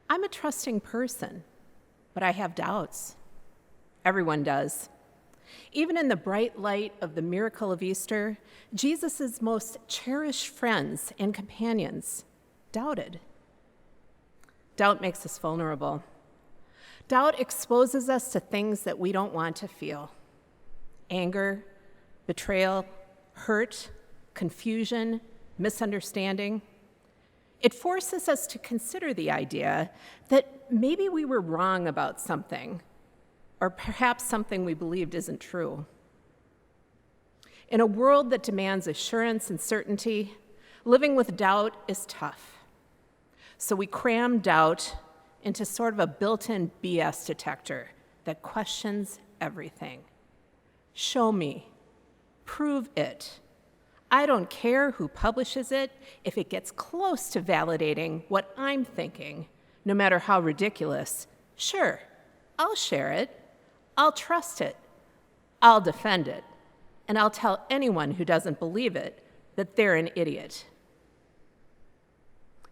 I'm a trusting person, but I have doubts. Everyone does. Even in the bright light of the miracle of Easter, Jesus' most cherished friends and companions doubted. Doubt makes us vulnerable. Doubt exposes us to things that we don't want to feel: anger, betrayal, hurt, confusion, misunderstanding. It forces us to consider the idea that maybe we were wrong about something, or perhaps something we believed isn't true. In a world that demands assurance and certainty, living with doubt is tough. So we cram doubt into sort of a built-in BS detector that questions everything. Show me. Prove it. I don't care who publishes it if it gets close to validating what I'm thinking, no matter how ridiculous. Sure, I'll share it. I'll trust it. I'll defend it. And I'll tell anyone who doesn't believe it that they're an idiot.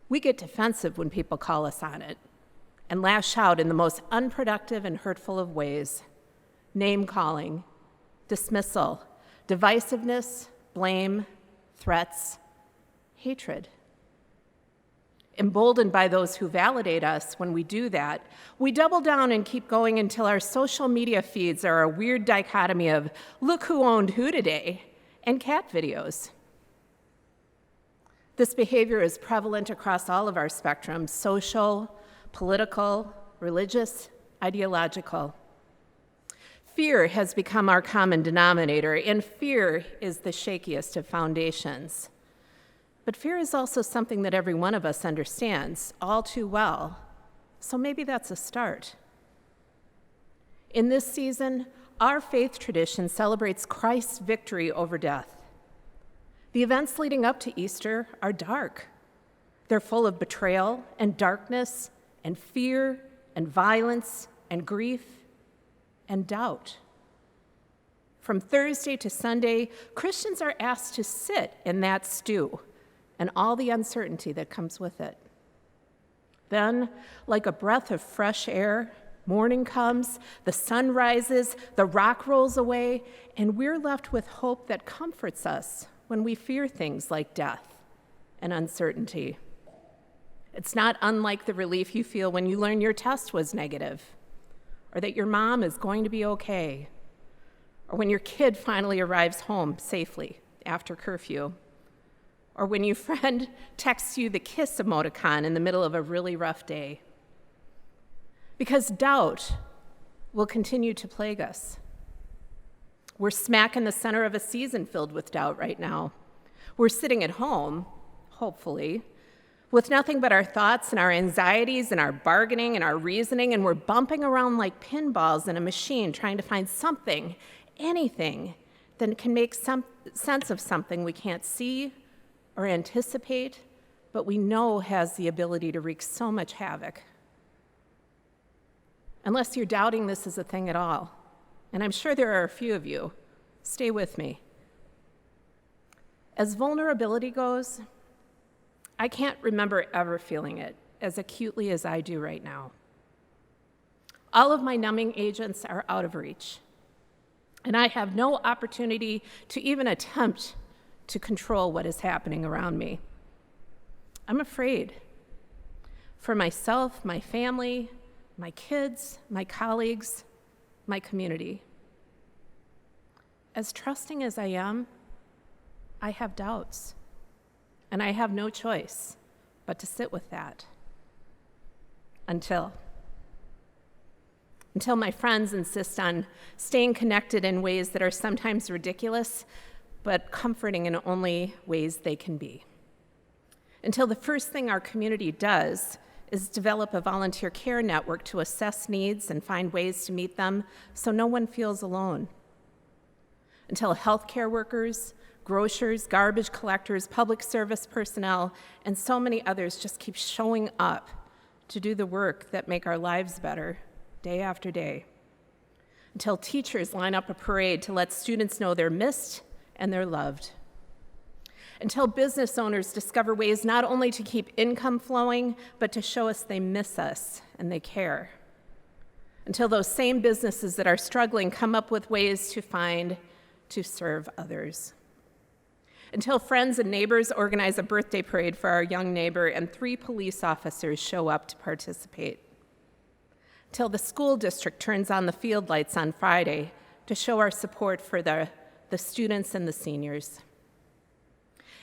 We get defensive when people call us on it and lash out in the most unproductive and hurtful of ways: name-calling, dismissal, divisiveness, blame, threats, hatred. Emboldened by those who validate us when we do that, we double down and keep going until our social media feeds are a weird dichotomy of "look who owned who today" and cat videos. This behavior is prevalent across all of our spectrums: social, political, religious, ideological. Fear has become our common denominator, and fear is the shakiest of foundations. But fear is also something that every one of us understands all too well, so maybe that's a start. In this season, our faith tradition celebrates Christ's victory over death. The events leading up to Easter are dark. They're full of betrayal and darkness and fear and violence and grief and doubt. From Thursday to Sunday, Christians are asked to sit in that stew and all the uncertainty that comes with it. Then, like a breath of fresh air, morning comes, the sun rises, the rock rolls away, and we're left with hope that comforts us when we fear things like death and uncertainty. It's not unlike the relief you feel when you learn your test was negative, or that your mom is going to be okay, or when your kid finally arrives home safely after curfew, or when your friend texts you the kiss emoticon in the middle of a really rough day. Because doubt will continue to plague us. We're smack in the center of a season filled with doubt right now. We're sitting at home, hopefully, with nothing but our thoughts and our anxieties and our bargaining and our reasoning, and we're bumping around like pinballs in a machine trying to find something, anything, that can make some sense of something we can't see or anticipate, but we know has the ability to wreak so much havoc. Unless you're doubting this is a thing at all, and I'm sure there are a few of you, stay with me. As vulnerability goes, I can't remember ever feeling it as acutely as I do right now. All of my numbing agents are out of reach, and I have no opportunity to even attempt to control what is happening around me. I'm afraid for myself, my family, my kids, my colleagues, my community. As trusting as I am, I have doubts, and I have no choice but to sit with that until my friends insist on staying connected in ways that are sometimes ridiculous, but comforting in only ways they can be. Until the first thing our community does is develop a volunteer care network to assess needs and find ways to meet them so no one feels alone. Until healthcare workers, grocers, garbage collectors, public service personnel, and so many others just keep showing up to do the work that make our lives better day after day. Until teachers line up a parade to let students know they're missed and they're loved. until business owners discover ways not only to keep income flowing, but to show us they miss us and they care, until those same businesses that are struggling come up with ways to serve others, until friends and neighbors organize a birthday parade for our young neighbor and 3 police officers show up to participate, until the school district turns on the field lights on Friday to show our support for the students and the seniors,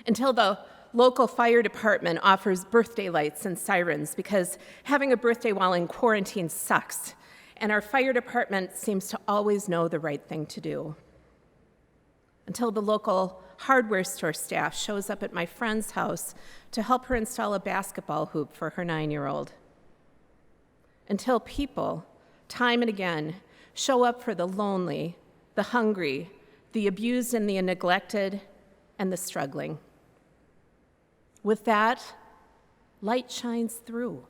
until the local fire department offers birthday lights and sirens because having a birthday while in quarantine sucks, and our fire department seems to always know the right thing to do, until the local hardware store staff shows up at my friend's house to help her install a basketball hoop for her 9-year-old, until people, time and again, show up for the lonely, the hungry, the abused and the neglected, and the struggling. With that, light shines through.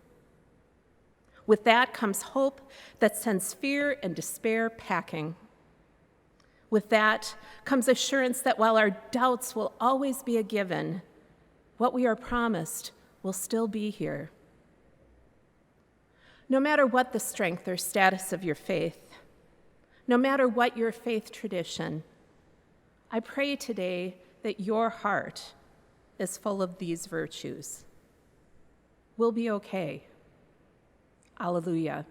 With that comes hope that sends fear and despair packing. With that comes assurance that while our doubts will always be a given, what we are promised will still be here. No matter what the strength or status of your faith, no matter what your faith tradition, I pray today that your heart is full of these virtues. We'll be okay. Alleluia.